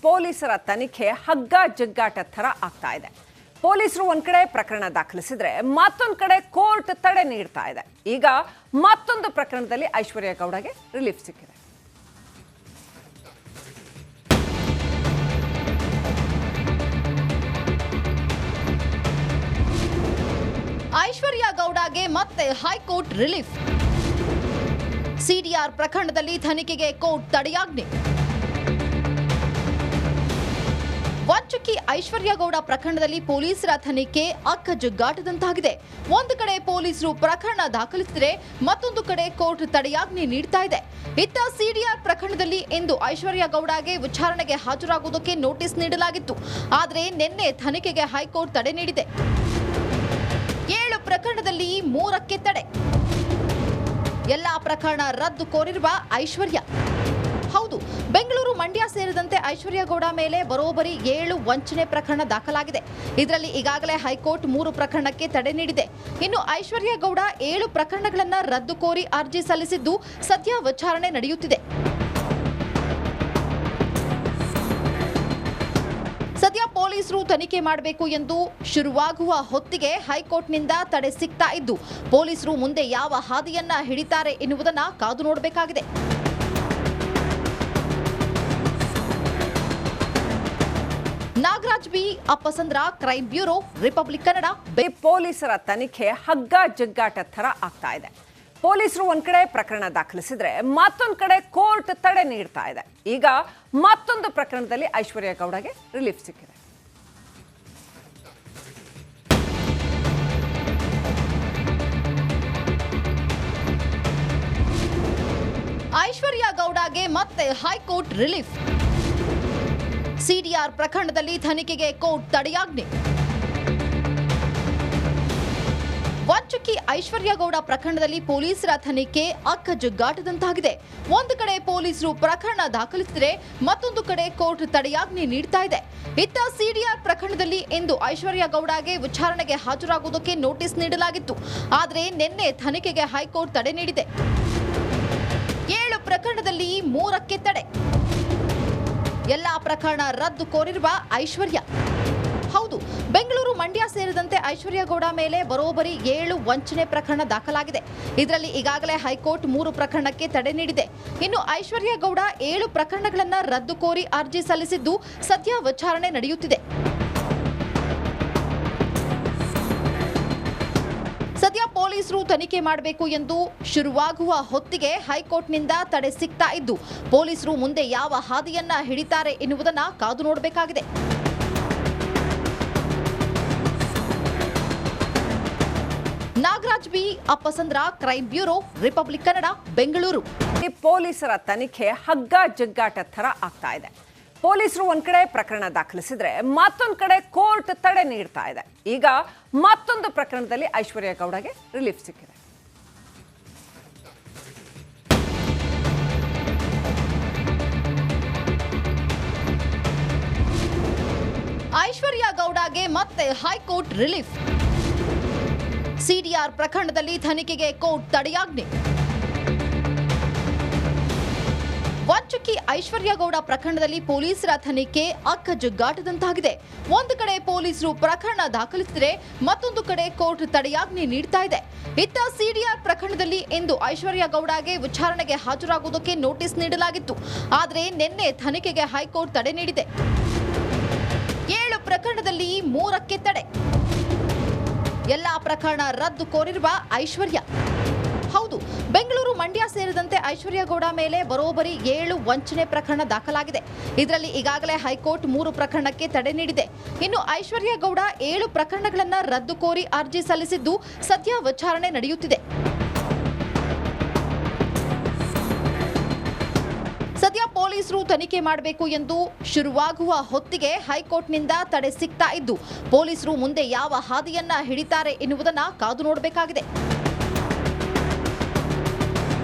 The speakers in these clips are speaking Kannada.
ಪೊಲೀಸರ ತನಿಖೆ ಹಗ್ಗ ಜಗ್ಗಾಟ ಥರ ಆಗ್ತಾ ಇದೆ. ಪೊಲೀಸರು ಒಂದ್ ಕಡೆ ಪ್ರಕರಣ ದಾಖಲಿಸಿದ್ರೆ ಮತ್ತೊಂದು ಕಡೆ ಕೋರ್ಟ್ ತಡೆ ನೀಡ್ತಾ ಇದೆ. ಈಗ ಮತ್ತೊಂದು ಪ್ರಕರಣದಲ್ಲಿ ಐಶ್ವರ್ಯ ಗೌಡಗೆ ರಿಲೀಫ್ ಸಿಕ್ಕಿದೆ. ಐಶ್ವರ್ಯ ಗೌಡಗೆ ಮತ್ತೆ ಹೈಕೋರ್ಟ್ ರಿಲೀಫ್. ಸಿಡಿಆರ್ ಪ್ರಕರಣದಲ್ಲಿ ತನಿಖೆಗೆ ಕೋರ್ಟ್ ತಡೆಯಾಜ್ಞೆ. ವಂಚಕಿ ಐಶ್ವರ್ಯ ಗೌಡ ಪ್ರಕರಣದಲ್ಲಿ ಪೊಲೀಸರ ತನಿಖೆ ಅಕ್ಕಜುಗ್ಗಾಟದಂತಾಗಿದೆ. ಒಂದು ಕಡೆ ಪೊಲೀಸರು ಪ್ರಕರಣ ದಾಖಲಿಸಿದರೆ ಮತ್ತೊಂದು ಕಡೆ ಕೋರ್ಟ್ ತಡೆಯಾಜ್ಞೆ ನೀಡ್ತಾ ಇದೆ. ಇತ್ತ ಸಿಡಿಆರ್ ಪ್ರಕರಣದಲ್ಲಿ ಇಂದು ಐಶ್ವರ್ಯ ಗೌಡಗೆ ವಿಚಾರಣೆಗೆ ಹಾಜರಾಗುವುದಕ್ಕೆ ನೋಟಿಸ್ ನೀಡಲಾಗಿತ್ತು. ಆದರೆ ನಿನ್ನೆ ತನಿಖೆಗೆ ಹೈಕೋರ್ಟ್ ತಡೆ ನೀಡಿದೆ. 7 ಪ್ರಕರಣದಲ್ಲಿ 3ಕ್ಕೆ ತಡೆ. ಎಲ್ಲಾ ಪ್ರಕರಣ ರದ್ದು ಕೋರಿರುವ ಐಶ್ವರ್ಯ. ಹೌದು, ಬೆಂಗಳೂರು, ಮಂಡ್ಯ ಸೇರಿದಂತೆ ಐಶ್ವರ್ಯ ಗೌಡ ಮೇಲೆ ಬರೋಬ್ಬರಿ 7 ವಂಚನೆ ಪ್ರಕರಣ ದಾಖಲಾಗಿದೆ. ಇದರಲ್ಲಿ ಈಗಾಗಲೇ ಹೈಕೋರ್ಟ್ 3 ಪ್ರಕರಣಕ್ಕೆ ತಡೆ ನೀಡಿದೆ. ಇನ್ನು ಐಶ್ವರ್ಯ ಗೌಡ 7 ಪ್ರಕರಣಗಳನ್ನು ರದ್ದು ಕೋರಿ ಅರ್ಜಿ ಸಲ್ಲಿಸಿದ್ದು ಸದ್ಯ ವಿಚಾರಣೆ ನಡೆಯುತ್ತಿದೆ. ಸದ್ಯ ಪೊಲೀಸರು ತನಿಖೆ ಮಾಡಬೇಕು ಎಂದು ಶುರುವಾಗುವ ಹೊತ್ತಿಗೆ ಹೈಕೋರ್ಟ್ನಿಂದ ತಡೆ ಸಿಗ್ತಾ ಇದ್ದು, ಪೊಲೀಸರು ಮುಂದೆ ಯಾವ ಹಾದಿಯನ್ನ ಹಿಡಿತಾರೆ ಎನ್ನುವುದನ್ನ ಕಾದು ನೋಡಬೇಕಾಗಿದೆ. Nagaraj B, Appasandra, crime bureau, Republic Kannada. ಪೊಲೀಸರ ತನಿಖೆ ಹಗ್ಗ ಜಗ್ಗಾಟ ಥರ ಆಗ್ತಾ ಇದೆ. ಪೊಲೀಸರು ಒಂದ್ ಕಡೆ ಪ್ರಕರಣ ದಾಖಲಿಸಿದ್ರೆ ಮತ್ತೊಂದು ಕಡೆ ಕೋರ್ಟ್ ತಡೆ ನೀಡ್ತಾ ಇದೆ. ಈಗ ಮತ್ತೊಂದು ಪ್ರಕರಣದಲ್ಲಿ ಐಶ್ವರ್ಯ ಗೌಡಗೆ ರಿಲೀಫ್ ಸಿಕ್ಕಿದೆ. ಐಶ್ವರ್ಯ ಗೌಡಗೆ ಮತ್ತೆ ಹೈಕೋರ್ಟ್ ರಿಲೀಫ್. ಸಿಡಿಆರ್ ಪ್ರಕರಣದಲ್ಲಿ ತನಿಖೆಗೆ ಕೋರ್ಟ್ ತಡೆಯಾಜ್ಞೆ. ವಂಚಕಿ ಐಶ್ವರ್ಯ ಗೌಡ ಪ್ರಕರಣದಲ್ಲಿ ಪೊಲೀಸರ ತನಿಖೆ ಅಕ್ಕಜುಗ್ಗಾಟದಂತಾಗಿದೆ. ಒಂದು ಕಡೆ ಪೊಲೀಸರು ಪ್ರಕರಣ ದಾಖಲಿಸಿದರೆ ಮತ್ತೊಂದು ಕಡೆ ಕೋರ್ಟ್ ತಡೆಯಾಜ್ಞೆ ನೀಡ್ತಾ ಇದೆ. ಇತ್ತ ಸಿಡಿಆರ್ ಪ್ರಕರಣದಲ್ಲಿ ಇಂದು ಐಶ್ವರ್ಯ ಗೌಡಗೆ ವಿಚಾರಣೆಗೆ ಹಾಜರಾಗುವುದಕ್ಕೆ ನೋಟಿಸ್ ನೀಡಲಾಗಿತ್ತು. ಆದರೆ ನಿನ್ನೆ ತನಿಖೆಗೆ ಹೈಕೋರ್ಟ್ ತಡೆ ನೀಡಿದೆ. 7 ಪ್ರಕರಣದಲ್ಲಿ 3ಕ್ಕೆ ತಡೆ. ಎಲ್ಲಾ ಪ್ರಕರಣ ರದ್ದು ಕೋರಿರುವ ಐಶ್ವರ್ಯ. ಹೌದು, ಬೆಂಗಳೂರು, ಮಂಡ್ಯ ಸೇರಿದಂತೆ ಐಶ್ವರ್ಯ ಗೌಡ ಮೇಲೆ ಬರೋಬ್ಬರಿ 7 ವಂಚನೆ ಪ್ರಕರಣ ದಾಖಲಾಗಿದೆ. ಇದರಲ್ಲಿ ಈಗಾಗಲೇ ಹೈಕೋರ್ಟ್ 3 ಪ್ರಕರಣಕ್ಕೆ ತಡೆ ನೀಡಿದೆ. ಇನ್ನು ಐಶ್ವರ್ಯ ಗೌಡ 7 ಪ್ರಕರಣಗಳನ್ನು ರದ್ದು ಕೋರಿ ಅರ್ಜಿ ಸಲ್ಲಿಸಿದ್ದು ಸದ್ಯ ವಿಚಾರಣೆ ನಡೆಯುತ್ತಿದೆ. ಸದ್ಯ ಪೊಲೀಸರು ತನಿಖೆ ಮಾಡಬೇಕು ಎಂದು ಶುರುವಾಗುವ ಹೊತ್ತಿಗೆ ಹೈಕೋರ್ಟ್ನಿಂದ ತಡೆ ಸಿಗ್ತಾ ಇದ್ದು, ಪೊಲೀಸರು ಮುಂದೆ ಯಾವ ಹಾದಿಯನ್ನ ಹಿಡಿತಾರೆ ಎನ್ನುವುದನ್ನ ಕಾದು ನೋಡಬೇಕಾಗಿದೆ. Nagaraj B, Appasandra, crime bureau, Republic Kannada, Bengaluru. ಪೊಲೀಸರ ತನಿಖೆ ಹಗ್ಗ ಜಗ್ಗಾಟ ಥರ ಆಗ್ತಾ ಇದೆ. ಪೊಲೀಸರು ಒಂದ್ ಕಡೆ ಪ್ರಕರಣ ದಾಖಲಿಸಿದ್ರೆ ಮತ್ತೊಂದು ಕಡೆ ಕೋರ್ಟ್ ತಡೆ ನೀಡ್ತಾ ಇದೆ. ಈಗ ಮತ್ತೊಂದು ಪ್ರಕರಣದಲ್ಲಿ ಐಶ್ವರ್ಯ ಗೌಡಗೆ ರಿಲೀಫ್ ಸಿಕ್ಕಿದೆ. ಐಶ್ವರ್ಯ ಗೌಡಗೆ ಮತ್ತೆ ಹೈಕೋರ್ಟ್ ರಿಲೀಫ್. ಸಿಡಿಆರ್ ಪ್ರಕರಣದಲ್ಲಿ ತನಿಖೆಗೆ ಕೋರ್ಟ್ ತಡೆಯಾಜ್ಞೆ. ವಂಚಕಿ ಐಶ್ವರ್ಯ ಗೌಡ ಪ್ರಕರಣದಲ್ಲಿ ಪೊಲೀಸರ ತನಿಖೆ ಅಕ್ಕಜುಗ್ಗಾಟದಂತಾಗಿದೆ. ಒಂದು ಕಡೆ ಪೊಲೀಸರು ಪ್ರಕರಣ ದಾಖಲಿಸಿದರೆ ಮತ್ತೊಂದು ಕಡೆ ಕೋರ್ಟ್ ತಡೆಯಾಜ್ಞೆ ನೀಡ್ತಾ ಇದೆ. ಇತ್ತ ಸಿಡಿಆರ್ ಪ್ರಕರಣದಲ್ಲಿ ಇಂದು ಐಶ್ವರ್ಯ ಗೌಡಗೆ ವಿಚಾರಣೆಗೆ ಹಾಜರಾಗುವುದಕ್ಕೆ ನೋಟಿಸ್ ನೀಡಲಾಗಿತ್ತು. ಆದರೆ ನಿನ್ನೆ ತನಿಖೆಗೆ ಹೈಕೋರ್ಟ್ ತಡೆ ನೀಡಿದೆ. 7 ಪ್ರಕರಣದಲ್ಲಿ 3ಕ್ಕೆ ತಡೆ. ಎಲ್ಲಾ ಪ್ರಕರಣ ರದ್ದು ಕೋರಿರುವ ಐಶ್ವರ್ಯ. ಹೌದು, ಬೆಂಗಳೂರು, ಮಂಡ್ಯ ಸೇರಿದಂತೆ ಐಶ್ವರ್ಯ ಗೌಡ ಮೇಲೆ ಬರೋಬ್ಬರಿ 7 ವಂಚನೆ ಪ್ರಕರಣ ದಾಖಲಾಗಿದೆ. ಇದರಲ್ಲಿ ಈಗಾಗಲೇ ಹೈಕೋರ್ಟ್ 3 ಪ್ರಕರಣಕ್ಕೆ ತಡೆ ನೀಡಿದೆ. ಇನ್ನು ಐಶ್ವರ್ಯ ಗೌಡ 7 ಪ್ರಕರಣಗಳನ್ನು ರದ್ದು ಕೋರಿ ಅರ್ಜಿ ಸಲ್ಲಿಸಿದ್ದು ಸದ್ಯ ವಿಚಾರಣೆ ನಡೆಯುತ್ತಿದೆ. ಸದ್ಯ ಪೊಲೀಸರು ತನಿಖೆ ಮಾಡಬೇಕು ಎಂದು ಶುರುವಾಗುವ ಹೊತ್ತಿಗೆ ಹೈಕೋರ್ಟ್ನಿಂದ ತಡೆ ಸಿಗ್ತಾ ಇದ್ದು, ಪೊಲೀಸರು ಮುಂದೆ ಯಾವ ಹಾದಿಯನ್ನ ಹಿಡಿತಾರೆ ಎನ್ನುವುದನ್ನ ಕಾದು ನೋಡಬೇಕಾಗಿದೆ.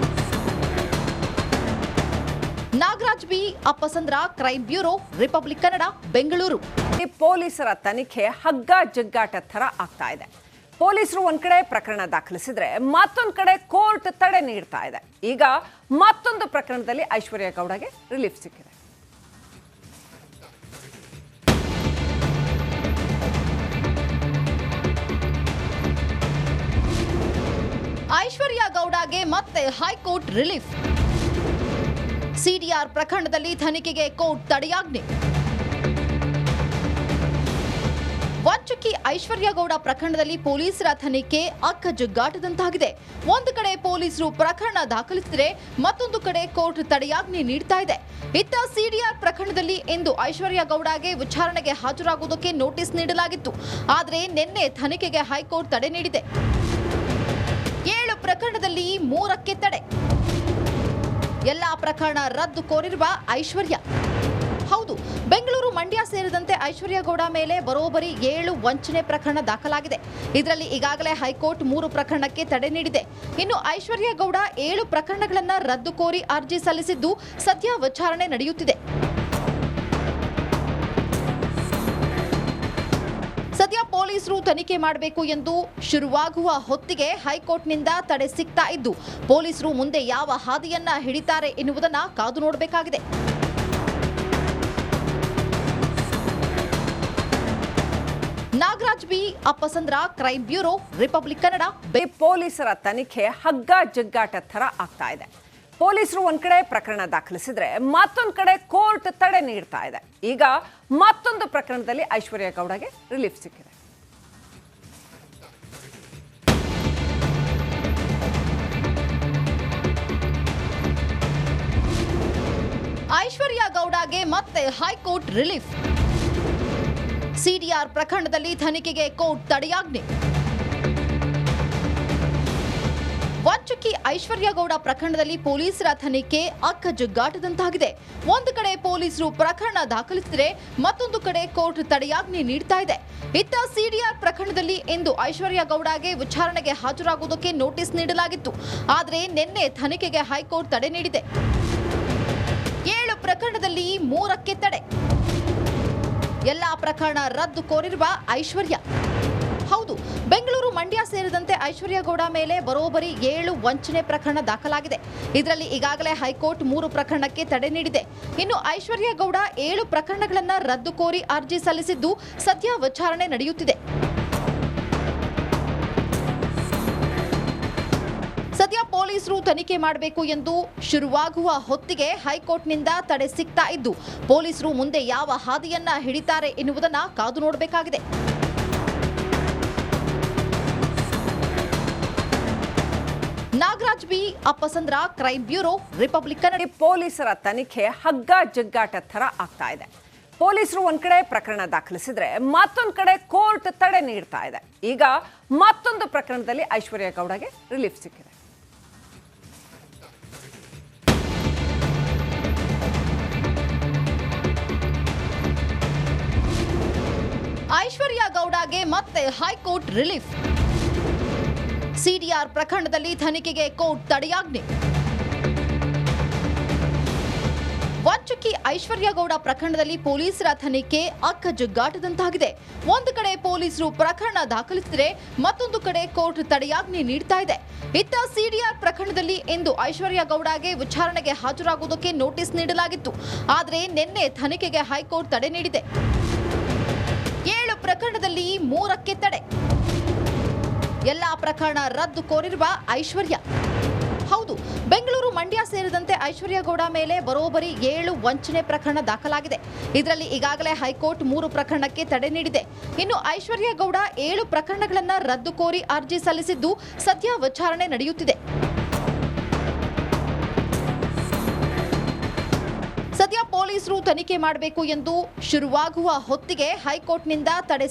Nagaraj B, Appasandra, crime bureau, Republic Kannada, Bengaluru. ಪೊಲೀಸರ ತನಿಖೆ ಹಗ್ಗ ಜಗ್ಗಾಟ ಥರ ಆಗ್ತಾ ಇದೆ. ಪೊಲೀಸರು ಒಂದ್ ಕಡೆ ಪ್ರಕರಣ ದಾಖಲಿಸಿದ್ರೆ ಮತ್ತೊಂದು ಕಡೆ ಕೋರ್ಟ್ ತಡೆ ನೀಡ್ತಾ ಇದೆ. ಈಗ ಮತ್ತೊಂದು ಪ್ರಕರಣದಲ್ಲಿ ಐಶ್ವರ್ಯ ಗೌಡಗೆ ರಿಲೀಫ್ ಸಿಕ್ಕಿದೆ. ಮತ್ತೆ ಹೈಕೋರ್ಟ್ ರಿಲೀಫ್. ಸಿಡಿಆರ್ ಪ್ರಕರಣದಲ್ಲಿ ತನಿಖೆಗೆ ಕೋರ್ಟ್ ತಡೆಯಾಜ್ಞೆ. ವಂಚಕಿ ಐಶ್ವರ್ಯ ಗೌಡ ಪ್ರಕರಣದಲ್ಲಿ ಪೊಲೀಸರ ತನಿಖೆ ಅಕ್ಕಜುಗ್ಗಾಟದಂತಾಗಿದೆ. ಒಂದು ಕಡೆ ಪೊಲೀಸರು ಪ್ರಕರಣ ದಾಖಲಿಸಿದರೆ ಮತ್ತೊಂದು ಕಡೆ ಕೋರ್ಟ್ ತಡೆಯಾಜ್ಞೆ ನೀಡ್ತಾ ಇದೆ. ಇತ್ತ ಸಿಡಿಆರ್ ಪ್ರಕರಣದಲ್ಲಿ ಇಂದು ಐಶ್ವರ್ಯ ಗೌಡಗೆ ವಿಚಾರಣೆಗೆ ಹಾಜರಾಗುವುದಕ್ಕೆ ನೋಟಿಸ್ ನೀಡಲಾಗಿತ್ತು. ಆದರೆ ನಿನ್ನೆ ತನಿಖೆಗೆ ಹೈಕೋರ್ಟ್ ತಡೆ ನೀಡಿದೆ. 7 ಪ್ರಕರಣದಲ್ಲಿ 3ಕ್ಕೆ ತಡೆ. ಎಲ್ಲಾ ಪ್ರಕರಣ ರದ್ದು ಕೋರಿರುವ ಐಶ್ವರ್ಯ. ಹೌದು, ಬೆಂಗಳೂರು, ಮಂಡ್ಯ ಸೇರಿದಂತೆ ಐಶ್ವರ್ಯ ಗೌಡ ಮೇಲೆ ಬರೋಬ್ಬರಿ 7 ವಂಚನೆ ಪ್ರಕರಣ ದಾಖಲಾಗಿದೆ. ಇದರಲ್ಲಿ ಈಗಾಗಲೇ ಹೈಕೋರ್ಟ್ 3 ಪ್ರಕರಣಕ್ಕೆ ತಡೆ ನೀಡಿದೆ. ಇನ್ನು ಐಶ್ವರ್ಯ ಗೌಡ 7 ಪ್ರಕರಣಗಳನ್ನು ರದ್ದು ಕೋರಿ ಅರ್ಜಿ ಸಲ್ಲಿಸಿದ್ದು ಸದ್ಯ ವಿಚಾರಣೆ ನಡೆಯುತ್ತಿದೆ. ಸದ್ಯ ಪೊಲೀಸರು ತನಿಖೆ ಮಾಡಬೇಕು ಎಂದು ಶುರುವಾಗುವ ಹೊತ್ತಿಗೆ ಹೈಕೋರ್ಟ್ನಿಂದ ತಡೆ ಸಿಗ್ತಾ ಇದ್ದು, ಪೊಲೀಸರು ಮುಂದೆ ಯಾವ ಹಾದಿಯನ್ನ ಹಿಡಿತಾರೆ ಎನ್ನುವುದನ್ನ ಕಾದು ನೋಡಬೇಕಾಗಿದೆ. Nagaraj B, Appasandra, crime bureau, Republic Kannada. ಪೊಲೀಸರ ತನಿಖೆ ಹಗ್ಗ ಜಗ್ಗಾಟ ಥರ ಆಗ್ತಾ ಇದೆ. ಪೊಲೀಸರು ಒಂದ್ ಕಡೆ ಪ್ರಕರಣ ದಾಖಲಿಸಿದ್ರೆ ಮತ್ತೊಂದು ಕಡೆ ಕೋರ್ಟ್ ತಡೆ ನೀಡ್ತಾ ಇದೆ. ಈಗ ಮತ್ತೊಂದು ಪ್ರಕರಣದಲ್ಲಿ ಐಶ್ವರ್ಯ ಗೌಡಗೆ ರಿಲೀಫ್ ಸಿಕ್ಕಿದೆ. ಐಶ್ವರ್ಯ ಗೌಡಗೆ ಮತ್ತೆ ಹೈಕೋರ್ಟ್ ರಿಲೀಫ್. ಸಿಡಿಆರ್ ಪ್ರಕರಣದಲ್ಲಿ ತನಿಖೆಗೆ ಕೋರ್ಟ್ ತಡೆಯಾಜ್ಞೆ. ವಂಚಕಿ ಐಶ್ವರ್ಯ ಗೌಡ ಪ್ರಕರಣದಲ್ಲಿ ಪೊಲೀಸರ ತನಿಖೆ ಅಕ್ಕಜುಗ್ಗಾಟದಂತಾಗಿದೆ. ಒಂದು ಕಡೆ ಪೊಲೀಸರು ಪ್ರಕರಣ ದಾಖಲಿಸಿದರೆ ಮತ್ತೊಂದು ಕಡೆ ಕೋರ್ಟ್ ತಡೆಯಾಜ್ಞೆ ನೀಡ್ತಾ ಇದೆ. ಇತ್ತ ಸಿಡಿಆರ್ ಪ್ರಕರಣದಲ್ಲಿ ಇಂದು ಐಶ್ವರ್ಯ ಗೌಡಗೆ ವಿಚಾರಣೆಗೆ ಹಾಜರಾಗುವುದಕ್ಕೆ ನೋಟಿಸ್ ನೀಡಲಾಗಿತ್ತು. ಆದರೆ ನಿನ್ನೆ ತನಿಖೆಗೆ ಹೈಕೋರ್ಟ್ ತಡೆ ನೀಡಿದೆ. 7 ಪ್ರಕರಣದಲ್ಲಿ 3ಕ್ಕೆ ತಡೆ. ಎಲ್ಲಾ ಪ್ರಕರಣ ರದ್ದು ಕೋರಿರುವ ಐಶ್ವರ್ಯ. ಹೌದು, ಬೆಂಗಳೂರು, ಮಂಡ್ಯ ಸೇರಿದಂತೆ ಐಶ್ವರ್ಯ ಗೌಡ ಮೇಲೆ ಬರೋಬ್ಬರಿ 7 ವಂಚನೆ ಪ್ರಕರಣ ದಾಖಲಾಗಿದೆ. ಇದರಲ್ಲಿ ಈಗಾಗಲೇ ಹೈಕೋರ್ಟ್ 3 ಪ್ರಕರಣಕ್ಕೆ ತಡೆ ನೀಡಿದೆ. ಇನ್ನು ಐಶ್ವರ್ಯ ಗೌಡ 7 ಪ್ರಕರಣಗಳನ್ನು ರದ್ದು ಕೋರಿ ಅರ್ಜಿ ಸಲ್ಲಿಸಿದ್ದು ಸದ್ಯ ವಿಚಾರಣೆ ನಡೆಯುತ್ತಿದೆ. ಸದ್ಯ ಪೊಲೀಸರು ತನಿಖೆ ಮಾಡಬೇಕು ಎಂದು ಶುರುವಾಗುವ ಹೊತ್ತಿಗೆ ಹೈಕೋರ್ಟ್ನಿಂದ ತಡೆ ಸಿಗ್ತಾ ಇದ್ದು, ಪೊಲೀಸರು ಮುಂದೆ ಯಾವ ಹಾದಿಯನ್ನ ಹಿಡಿತಾರೆ ಎನ್ನುವುದನ್ನ ಕಾದು ನೋಡಬೇಕಾಗಿದೆ. Nagaraj B, Appasandra, crime bureau, Republic Kannada. ಪೊಲೀಸರ ತನಿಖೆ ಹಗ್ಗ ಜಗ್ಗಾಟ ಥರ ಆಗ್ತಾ ಇದೆ. ಪೊಲೀಸರು ಒಂದ್ ಕಡೆ ಪ್ರಕರಣ ದಾಖಲಿಸಿದ್ರೆ ಮತ್ತೊಂದು ಕಡೆ ಕೋರ್ಟ್ ತಡೆ ನೀಡ್ತಾ ಇದೆ. ಈಗ ಮತ್ತೊಂದು ಪ್ರಕರಣದಲ್ಲಿ ಐಶ್ವರ್ಯ ಗೌಡಗೆ ರಿಲೀಫ್ ಸಿಕ್ಕಿದೆ. ಐಶ್ವರ್ಯ ಗೌಡಗೆ ಮತ್ತೆ ಹೈಕೋರ್ಟ್ ರಿಲೀಫ್. ಸಿಡಿಆರ್ ಪ್ರಕರಣದಲ್ಲಿ ತನಿಖೆಗೆ ಕೋರ್ಟ್ ತಡೆಯಾಜ್ಞೆ. ವಂಚಕಿ ಐಶ್ವರ್ಯ ಗೌಡ ಪ್ರಕರಣದಲ್ಲಿ ಪೊಲೀಸರ ತನಿಖೆ ಅಕ್ಕಜುಗ್ಗಾಟದಂತಾಗಿದೆ. ಒಂದು ಕಡೆ ಪೊಲೀಸರು ಪ್ರಕರಣ ದಾಖಲಿಸಿದರೆ ಮತ್ತೊಂದು ಕಡೆ ಕೋರ್ಟ್ ತಡೆಯಾಜ್ಞೆ ನೀಡ್ತಾ ಇದೆ. ಇತ್ತ ಸಿಡಿಆರ್ ಪ್ರಕರಣದಲ್ಲಿ ಇಂದು ಐಶ್ವರ್ಯ ಗೌಡಗೆ ವಿಚಾರಣೆಗೆ ಹಾಜರಾಗುವುದಕ್ಕೆ ನೋಟಿಸ್ ನೀಡಲಾಗಿತ್ತು. ಆದರೆ ನಿನ್ನೆ ತನಿಖೆಗೆ ಹೈಕೋರ್ಟ್ ತಡೆ ನೀಡಿದೆ. 7 ಪ್ರಕರಣದಲ್ಲಿ 3ಕ್ಕೆ ತಡೆ. ಎಲ್ಲಾ ಪ್ರಕರಣ ರದ್ದು ಕೋರಿರುವ ಐಶ್ವರ್ಯ. ಹೌದು, ಬೆಂಗಳೂರು, ಮಂಡ್ಯ ಸೇರಿದಂತೆ ಐಶ್ವರ್ಯ ಗೌಡ ಮೇಲೆ ಬರೋಬ್ಬರಿ 7 ವಂಚನೆ ಪ್ರಕರಣ ದಾಖಲಾಗಿದೆ. ಇದರಲ್ಲಿ ಈಗಾಗಲೇ ಹೈಕೋರ್ಟ್ 3 ಪ್ರಕರಣಕ್ಕೆ ತಡೆ ನೀಡಿದೆ. ಇನ್ನು ಐಶ್ವರ್ಯ ಗೌಡ 7 ಪ್ರಕರಣಗಳನ್ನು ರದ್ದು ಕೋರಿ ಅರ್ಜಿ ಸಲ್ಲಿಸಿದ್ದು ಸದ್ಯ ವಿಚಾರಣೆ ನಡೆಯುತ್ತಿದೆ. ಸದ್ಯ ಪೊಲೀಸರು ತನಿಖೆ ಮಾಡಬೇಕು ಎಂದು ಶುರುವಾಗುವ ಹೊತ್ತಿಗೆ ಹೈಕೋರ್ಟ್ನಿಂದ ತಡೆ